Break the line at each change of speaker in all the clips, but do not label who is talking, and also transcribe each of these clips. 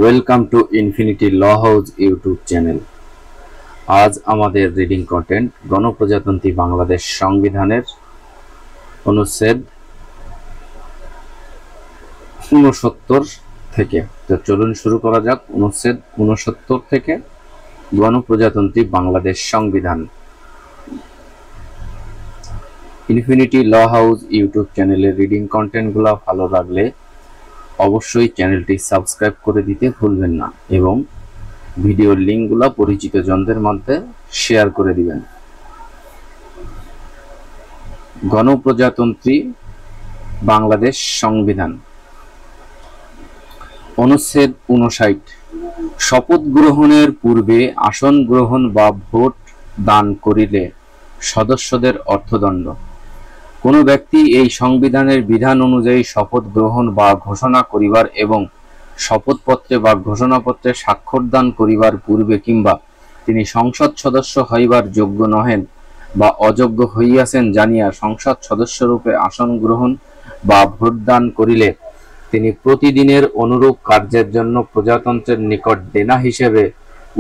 Welcome to infinity law house YouTube channel. আজ আমাদের reading content গণপ্রজাতন্ত্রী বাংলাদেশ সংবিধানের অনুচ্ছেদ ৬৯ থেকে। তো চলুন শুরু করা যাক। অনুচ্ছেদ ৬৯ থেকে গণপ্রজাতন্ত্রী বাংলাদেশ সংবিধান। ইনফিনিটি ল হাউস ইউটিউব চ্যানেলের রিডিং কন্টেন্টগুলো ভালো লাগলে অবশ্যই চ্যানেলটি সাবস্ক্রাইব করে দিতে ভুলবেন না এবং ভিডিওর লিঙ্কগুলো পরিচিত জনদের মধ্যে শেয়ার করে দিবেন। গণপ্রজাতন্ত্রী বাংলাদেশ সংবিধান। অনুচ্ছেদ ৫৯। শপথ গ্রহণের পূর্বে আসন গ্রহণ বা ভোট দান করিলে সদস্যদের অর্থদণ্ড। কোন ব্যক্তি এই সংবিধানের বিধান অনুযায়ী শপথ গ্রহণ বা ঘোষণা করিবার এবং শপথপত্রে বা ঘোষণাপত্রে স্বাক্ষর দান করিবার পূর্বে কিংবা তিনি সংসদ সদস্য হইবার যোগ্য নহেন বা অযোগ্য হইয়াছেন জানিয়া সংসদ সদস্যরূপে আসন গ্রহণ বা ভোট দান করিলে তিনি প্রতিদিনের অনুরূপ কার্যের জন্য প্রজাতন্ত্রের নিকট দেনা হিসেবে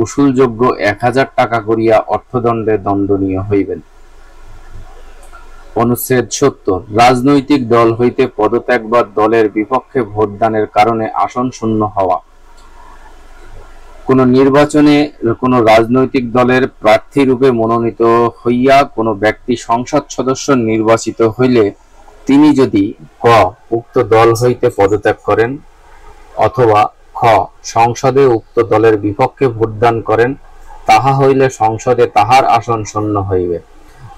উসুলযোগ্য ১,০০০ টাকা করিয়া অর্থদণ্ডে দণ্ডনীয় হইবেন। অনুচ্ছেদ ৭০। রাজনৈতিক দল হইতে পদত্যাগ বা দলের বিপক্ষে ভোটদানের কারণে আসন শূন্য হওয়া। কোন নির্বাচনে কোন রাজনৈতিক দলের প্রার্থী রূপে মনোনীত হইয়া কোন ব্যক্তি সংসদ সদস্য নির্বাচিত হইলে তিনি যদি ক উক্ত দল হইতে পদত্যাগ করেন অথবা খ সংসদে উক্ত দলের বিপক্ষে ভোটদান করেন, তাহা হইলে সংসদে তাহার আসন শূন্য হইবে।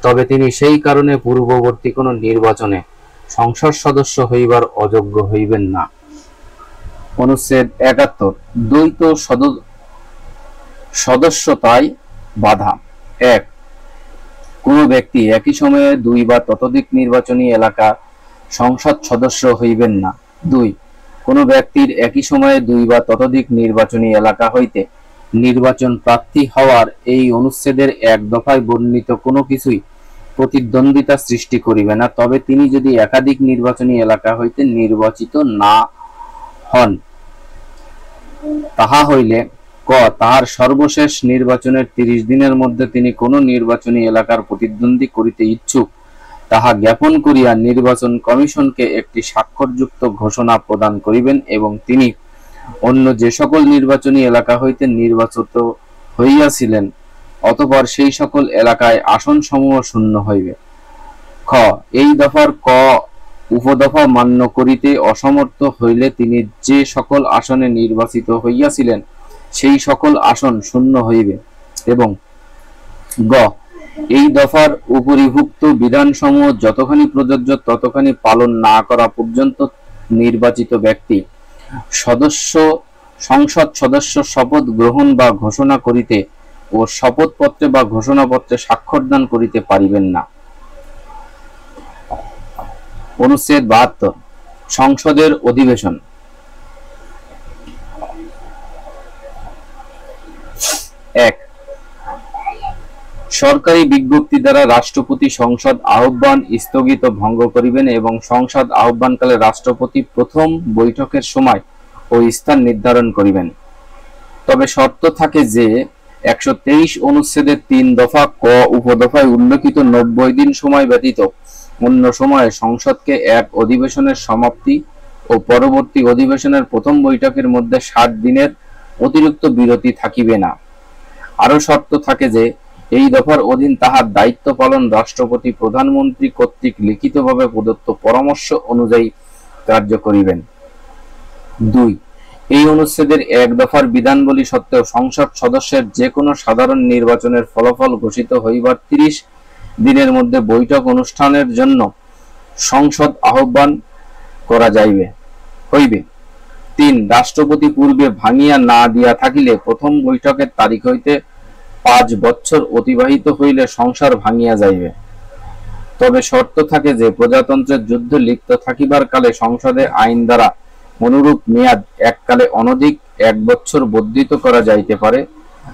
তবে তিনি সেই কারণে পূর্ববর্তী কোন নির্বাচনে সংসদ সদস্য হইবার অযোগ্য হইবেন না। অনুচ্ছেদ ৭১। দ্বৈত সদস্যতায় বাধা। ১. কোন ব্যক্তি একই সময়ে দুই বা ততোধিক নির্বাচনী এলাকা সংসদ সদস্য হইবেন না। ২. কোন ব্যক্তির একই সময়ে দুই বা ততোধিক নির্বাচনী এলাকা হইতে নির্বাচন প্রার্থী হওয়ার এই অনুচ্ছেদের এক দফায় বর্ণিত কোনো কিছুই প্রতিদ্বন্দ্বিতা সৃষ্টি করিবে না, তবে তিনি যদি একাধিক নির্বাচনী এলাকা হইতে নির্বাচিত না হন, তাহা হইলে ক তাহার সর্বশেষ নির্বাচনের ৩০ দিনের মধ্যে তিনি কোন নির্বাচনী এলাকার প্রতিদ্বন্দ্বী করিতে ইচ্ছুক তাহা জ্ঞাপন করিয়া নির্বাচন কমিশনকে একটি স্বাক্ষরযুক্ত ঘোষণা প্রদান করিবেন এবং তিনি অন্য যে সকল নির্বাচনী এলাকা হইতে নির্বাচিত হইয়াছিলেন অতঃপর সেই সকল এলাকায় আসন সমূহ শূন্য হইবে। খ এই দফার ক উপদফা মান্য করিতে অসমর্থ হইলে তিনি যে সকল আসনে নির্বাচিত হইয়াছিলেন সেই সকল আসন শূন্য হইবে এবং গ এই দফার উপরিভুক্ত বিধানসমূহ যতখানি প্রযোজ্য ততখানি পালন না করা পর্যন্ত নির্বাচিত ব্যক্তি সংসদ সদস্য শপথ গ্রহণ বা ঘোষণা করিতে ও শপথপত্রে বা ঘোষণাপত্রে স্বাক্ষরদান করিতে পারিবেন না। অনুচ্ছেদ ৭২। সংসদের অধিবেশন। ১. সরকারি বিজ্ঞপ্তি দ্বারা রাষ্ট্রপতি সংসদ আহ্বান স্থগিত ভঙ্গ করিবেন এবং সংসদ আহ্বানকালে রাষ্ট্রপতি প্রথম বৈঠকের সময় ও স্থান নির্ধারণ করিবেন। তবে শর্ত থাকে যে ১২৩ অনুচ্ছেদের ৩ দফা ক উপদফায় উল্লেখিত ৯০ দিন সময় ব্যতীত অন্য সময়ে সংসদকে এক অধিবেশনের সমাপ্তি ও পরবর্তী অধিবেশনের প্রথম বৈঠকের মধ্যে ৬০ দিনের অতিরিক্ত বিরতি থাকিবে না। আরো শর্ত থাকে যে এই দফার অধীন তাহার দায়িত্ব পালন রাষ্ট্রপতি প্রধানমন্ত্রী কর্তৃক লিখিতভাবে প্রদত্ত পরামর্শ অনুযায়ী কার্য করিবেন। ২. এই অনুচ্ছেদের এক দফার বিধানবলী সত্ত্বেও সংসদ সদস্যের যে কোনো সাধারণ নির্বাচনের ফলাফল ঘোষিত হইবার ৩০ দিনের মধ্যে বৈঠক অনুষ্ঠানের জন্য সংসদ আহ্বান করা হইবে। ৩. রাষ্ট্রপতি পূর্বে ভাঙিয়া না দিয়া থাকিলে প্রথম বৈঠকের তারিখ হইতে ৫ বৎসর অতিবাহিত হইলে সংসার ভাঙিয়া যাইবে। তবে শর্ত থাকে যে প্রজাতন্ত্রের যুদ্ধে লিপ্ত থাকিবার কালে সংসদে আইন দ্বারা অনুরূপ মেয়াদ এককালে অনধিক ১ বৎসর বর্ধিত করা যাইতে পারে,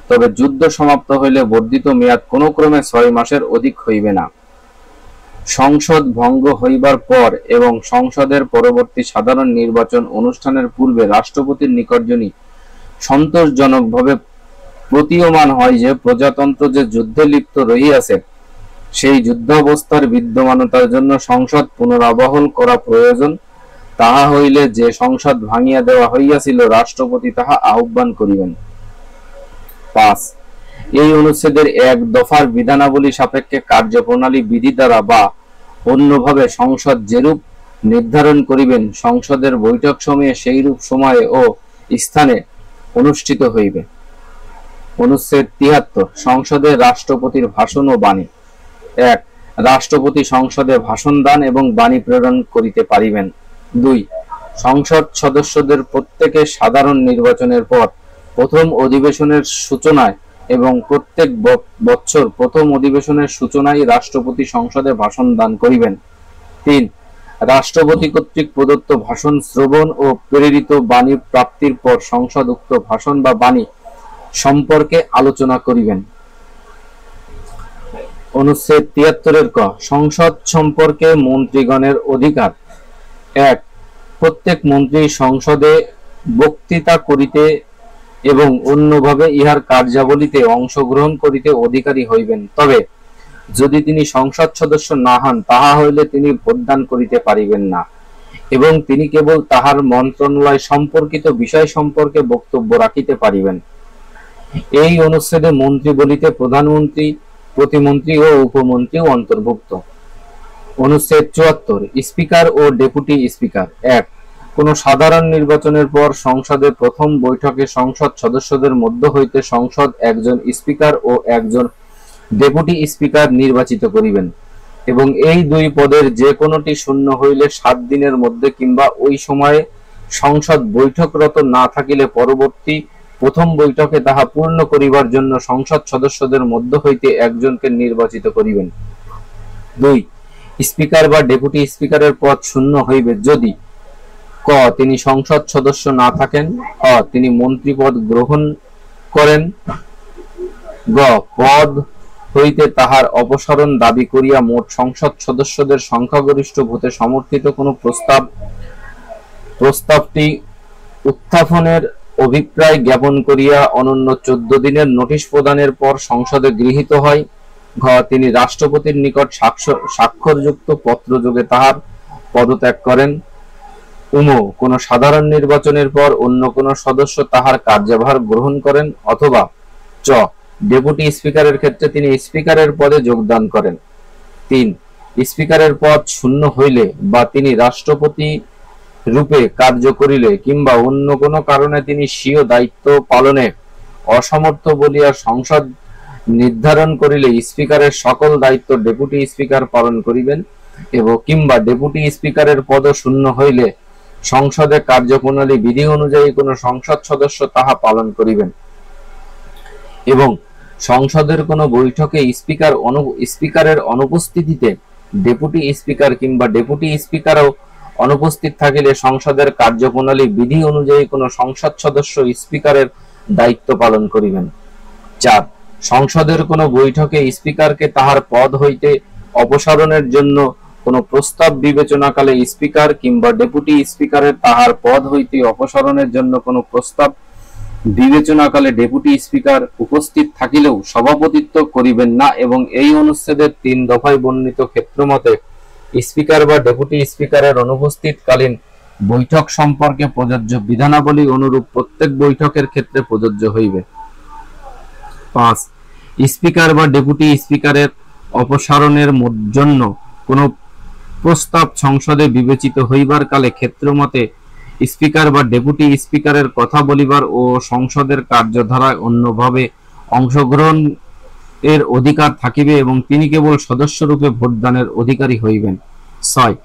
তবে যুদ্ধ সমাপ্ত হইলে বর্ধিত মেয়াদ কোন ক্রমে ৬ মাসের অধিক হইবে না। সংসদ ভঙ্গ হইবার পর এবং সংসদের পরবর্তী সাধারণ নির্বাচন অনুষ্ঠানের পূর্বে রাষ্ট্রপতির নিকট যিনি সন্তোষজনকভাবে প্রতীয়মান হয় যে প্রজাতন্ত্র যে যুদ্ধে লিপ্ত রহিয়াছে, সেই যুদ্ধাবস্থার বিদ্যমানতার জন্য সংসদ পুনরাবহাল করা প্রয়োজন। তাহা হইলে যে সংসদ ভাঙিয়া দেওয়া হইয়াছিল, রাষ্ট্রপতি তাহা আহ্বান করিবেন। 5. এই অনুচ্ছেদের 1 দফার বিধানাবলী সাপেক্ষে কার্যপ্রণালী বিধি দ্বারা বা অন্যভাবে সংসদ যেরূপ নির্ধারণ করিবেন, সংসদের বৈঠক সময়ে সেইরূপ সময়ে ও স্থানে অনুষ্ঠিত হইবে। অনুচ্ছেদ 73 সংসদে রাষ্ট্রপতির ভাষণ ও বাণী। 1. রাষ্ট্রপতি সংসদে ভাষণ দান এবং বাণী প্রেরণ করিতে পারিবেন। 2. সংসদ সদস্যদের প্রত্যেকে সাধারণ নির্বাচনের পর প্রথম অধিবেশনের সূচনায় এবং প্রত্যেক বৎসর প্রথম অধিবেশনের সূচনায় রাষ্ট্রপতি সংসদে ভাষণ দান করিবেন। 3. রাষ্ট্রপতি কর্তৃক প্রদত্ত ভাষণ শ্রবণ ও প্রেরিত বাণী প্রাপ্তির পর সংসদ উক্ত ভাষণ বা বাণী সম্পর্কে আলোচনা করিবেন। অনুচ্ছেদ 73 ক সংসদ সম্পর্কে মন্ত্রীগণের অধিকার। 1. প্রত্যেক মন্ত্রী সংসদে বক্তৃতা করিতে এবং অন্যভাবে ইহার কার্যাবলীতে অংশগ্রহণ করিতে অধিকারী হইবেন, তবে যদি তিনি সংসদ সদস্য না হন, তাহা হইলে তিনি ভোটদান করিতে পারিবেন না এবং তিনি কেবল তাহার মন্ত্রণালয় সম্পর্কিত বিষয় সম্পর্কে বক্তব্য রাখিতে পারিবেন। এই অনুচ্ছেদে মন্ত্রী বলিতে প্রধানমন্ত্রী, প্রতিমন্ত্রী ও উপমন্ত্রীও অন্তর্ভুক্ত। অনুচ্ছেদ 74 স্পিকার ও ডেপুটি স্পিকার। 1. কোন সাধারণ নির্বাচনের পর সংসদের প্রথম বৈঠকে সংসদ সদস্যদের মধ্য হইতে সংসদ একজন স্পিকার ও একজন ডেপুটি স্পিকার নির্বাচিত করিবেন এবং এই দুই পদের যে কোনটি শূন্য হইলে 7 দিনের মধ্যে কিংবা ওই সময়ে সংসদ বৈঠকরত না থাকিলে পরবর্তী প্রথম বৈঠকে তাহা পূর্ণ করিবার জন্য সংসদ সদস্যদের মধ্য হইতে একজনকে নির্বাচিত করিবেন। 2. স্পিকার বা ডেপুটি স্পিকারের পদ শূন্য হইবে যদি ক তিনি সংসদ সদস্য না থাকেন, খ তিনি মন্ত্রী পদ গ্রহণ করেন, গ পদ হইতে তাহার অপসারণ দাবি করিয়া মোট সংসদ সদস্যদের সংখ্যাগরিষ্ঠ ভোটে সমর্থিত কোন প্রস্তাবটি উত্থাপনের অভিপ্রায় জ্ঞাপন করিয়া অনন্য 14 দিনের নোটিশ প্রদানের পর সংসদে গৃহীত হয়, ঘ তিনি রাষ্ট্রপতির নিকট স্বাক্ষরযুক্ত পত্রযোগে তাহার পদত্যাগ করেন, উম কোন সাধারণ নির্বাচনের পর অন্য কোন সদস্য তাহার কার্যভার গ্রহণ করেন, অথবা চ ডেপুটি স্পিকারের ক্ষেত্রে তিনি স্পিকারের পদে যোগদান করেন। 3. স্পিকারের পদ শূন্য হইলে বা তিনি রাষ্ট্রপতি রূপে কার্য করিলে কিংবা অন্য কোন কারণে তিনি স্বীয় দায়িত্ব পালনে অসমর্থ বলিয়া সংসদ নির্ধারণ করিলে স্পিকারের সকল দায়িত্ব ডেপুটি স্পিকার পালন করিবেন এবং কিংবা ডেপুটি স্পিকারের পদ শূন্য হইলে সংসদে কার্যপ্রণালী বিধি অনুযায়ী কোন সংসদ সদস্য তাহা পালন করিবেন এবং সংসদের কোন বৈঠকে স্পিকারের অনুপস্থিতিতে ডেপুটি স্পিকার কিংবা ডেপুটি স্পিকারও অনুপস্থিত থাকিলে সংসদের কার্যপ্রণালী বিধি অনুযায়ী কোন সংসদ সদস্য স্পিকারের দায়িত্ব পালন করিবেন। 4. সংসদের কোন বৈঠকে স্পিকারকে তাহার পদ হইতে অপসারণের জন্য কোন প্রস্তাব বিবেচনাকালে স্পিকার কিংবা ডেপুটি স্পিকারের তাহার পদ হইতে অপসারণের জন্য কোন প্রস্তাব বিবেচনাকালে ডেপুটি স্পিকার উপস্থিত থাকিলেও সভাপতিত্ব করিবেন না এবং এই অনুচ্ছেদের 3 দফায় বর্ণিত ক্ষেত্রমতে স্পিকার বা ডেপুটি স্পিকারের অনুপস্থিতকালীন বৈঠক সম্পর্কে প্রযোজ্য বিধানাবলী অনুরূপ প্রত্যেক বৈঠকের ক্ষেত্রে প্রযোজ্য হইবে। 5. স্পিকার বা ডেপুটি স্পিকারের অপসারণের জন্য কোন প্রস্তাব সংসদে বিবেচিত হইবার কালে ক্ষেত্রমতে স্পিকার বা ডেপুটি স্পিকারের কথা বলিবার ও সংসদের কার্যধারায় অন্যভাবে অংশগ্রহণ এর অধিকার থাকিবে এবং তিনি কেবল সদস্যরূপে ভোটদানের অধিকারী হইবেন। 6.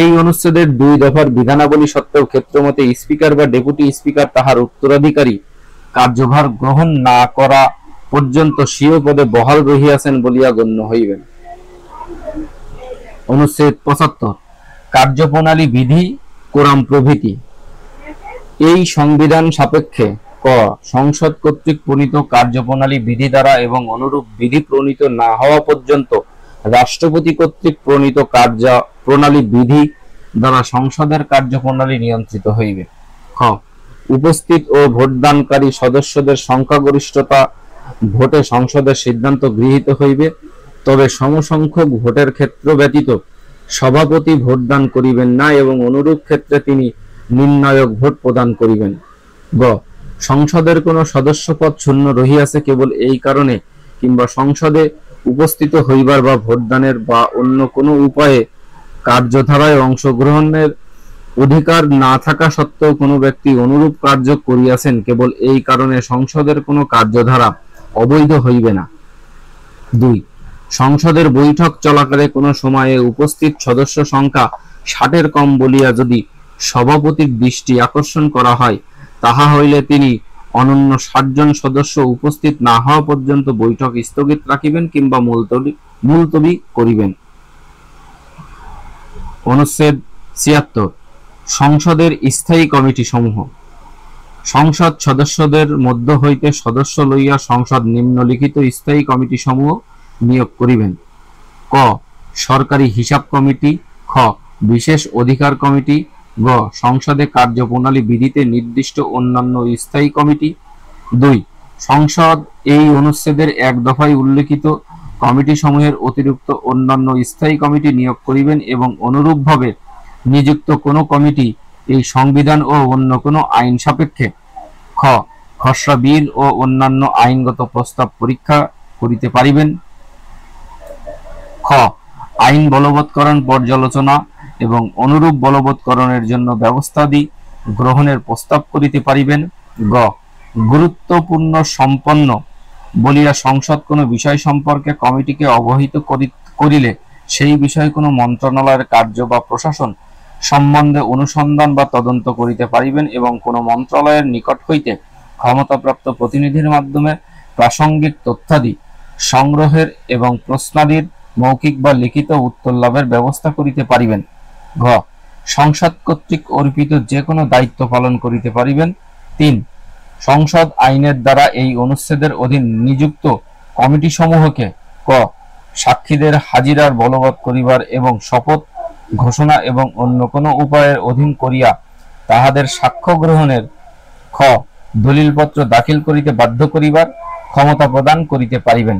এই অনুচ্ছেদের 2 দফার বিধানাবলী সত্ত্বেও ক্ষেত্রমতে স্পিকার বা ডেপুটি স্পিকার তাহার উত্তরাধিকারী কার্যভার গ্রহণ না করা পর্যন্ত স্বীয় পদে বহাল রহিয়াছেন বলিয়া গণ্য হইবেন। অনুচ্ছেদ 75 কার্যপ্রণালী বিধি কোরাম প্রভৃতি। এই সংবিধান সাপেক্ষে ক সংসদ কর্তৃক প্রণীত কার্যপ্রণালী বিধি দ্বারা এবং অনুরূপ বিধি প্রণীত না হওয়া পর্যন্ত রাষ্ট্রপতি কর্তৃক প্রণীত কার্যপ্রণালী বিধি দ্বারা সংসদের কার্যপ্রণালী নিয়ন্ত্রিত হইবে। খ উপস্থিত ও ভোটদানকারী সদস্যদের সংখ্যাগরিষ্ঠতা ভোটে সংসদের সিদ্ধান্ত গৃহীত হইবে, তবে সমসংখ্যক ভোটের ক্ষেত্র ব্যতীত সভাপতি ভোটদান করিবেন না এবং অনুরূপ ক্ষেত্রে তিনি নির্ণায়ক ভোট প্রদান করিবেন। গ সংসদের কোন সদস্যপদ শূন্য রহিয়াছে কেবল এই কারণে কিংবা সংসদে উপস্থিত হইবার বা ভোটদানের বা অন্য কোনো উপায়ে কার্যধারায় অংশগ্রহণের অধিকার না থাকা সত্ত্বেও কোনো ব্যক্তি অনুরূপ কার্য করিয়াছেন কেবল এই কারণে সংসদের কোনো কার্যধারা অবৈধ হইবে না। 2 সংসদের বৈঠক চলাকালে কোনো সময়ে উপস্থিত সদস্য সংখ্যা 60-এর কম বলিয়া যদি সভাপতির দৃষ্টি আকর্ষণ করা হয়, তাহা হইলে তিনি অনন্য 60 জন সদস্য উপস্থিত না হওয়া পর্যন্ত বৈঠক স্থগিত রাখিবেন কিংবা মুলতবি করিবেন। অনুচ্ছেদ 76 সংসদের স্থায়ী কমিটি সমূহ। সংসদ সদস্যদের মধ্য হইতে সদস্য লইয়া সংসদ নিম্নলিখিত স্থায়ী কমিটি সমূহ নিয়োগ করিবেন। ক সরকারি হিসাব কমিটি, খ বিশেষ অধিকার কমিটি, গ সংসদে কার্যপ্রণালী বিধিতে নির্দিষ্ট অন্যান্য স্থায়ী কমিটি। 2 সংসদ এই অনুচ্ছেদের 1 দফায় উল্লেখিত কমিটি সমূহের অতিরিক্ত অন্যান্য স্থায়ী কমিটি নিয়োগ করিবেন এবং অনুরূপভাবে নিযুক্ত কোন কমিটি এই সংবিধান ও অন্য কোন আইন সাপেক্ষে খ খসড়া বিল ও অন্যান্য আইনগত প্রস্তাব পরীক্ষা করিতে পারিবেন, খ আইন বলবৎকরণ পর্যালোচনা এবং অনুরূপ বলবৎকরণের জন্য ব্যবস্থাদি গ্রহণের প্রস্তাব করিতে পারিবেন, গ গুরুত্বপূর্ণ সম্পন্ন বলিয়া সংসদ কোনো বিষয় সম্পর্কে কমিটিকে অবহিত করিলে সেই বিষয়ে কোনো মন্ত্রণালয়ের কার্য বা প্রশাসন সম্বন্ধে অনুসন্ধান বা তদন্ত করিতে পারিবেন এবং কোনো মন্ত্রণালয়ের নিকট হইতে ক্ষমতাপ্রাপ্ত প্রতিনিধির মাধ্যমে প্রাসঙ্গিক তথ্যাদি সংগ্রহের এবং প্রশ্নাদির মৌখিক বা লিখিত উত্তর লাভের ব্যবস্থা করিতে পারিবেন, ঘ সংসদ কর্তৃক অর্পিত যে কোনো দায়িত্ব পালন করিতে পারিবেন। 3 সংসদ আইনের দ্বারা এই অনুচ্ছেদের অধীন নিযুক্ত কমিটি সমূহকে ক সাক্ষীদের হাজিরার বলবৎ করিবার এবং শপথ ঘোষণা এবং অন্য কোনো উপায়ের অধীন করিয়া তাহাদের সাক্ষ্য গ্রহণের, খ দলিলপত্র দাখিল করিতে বাধ্য করিবার ক্ষমতা প্রদান করিতে পারিবেন।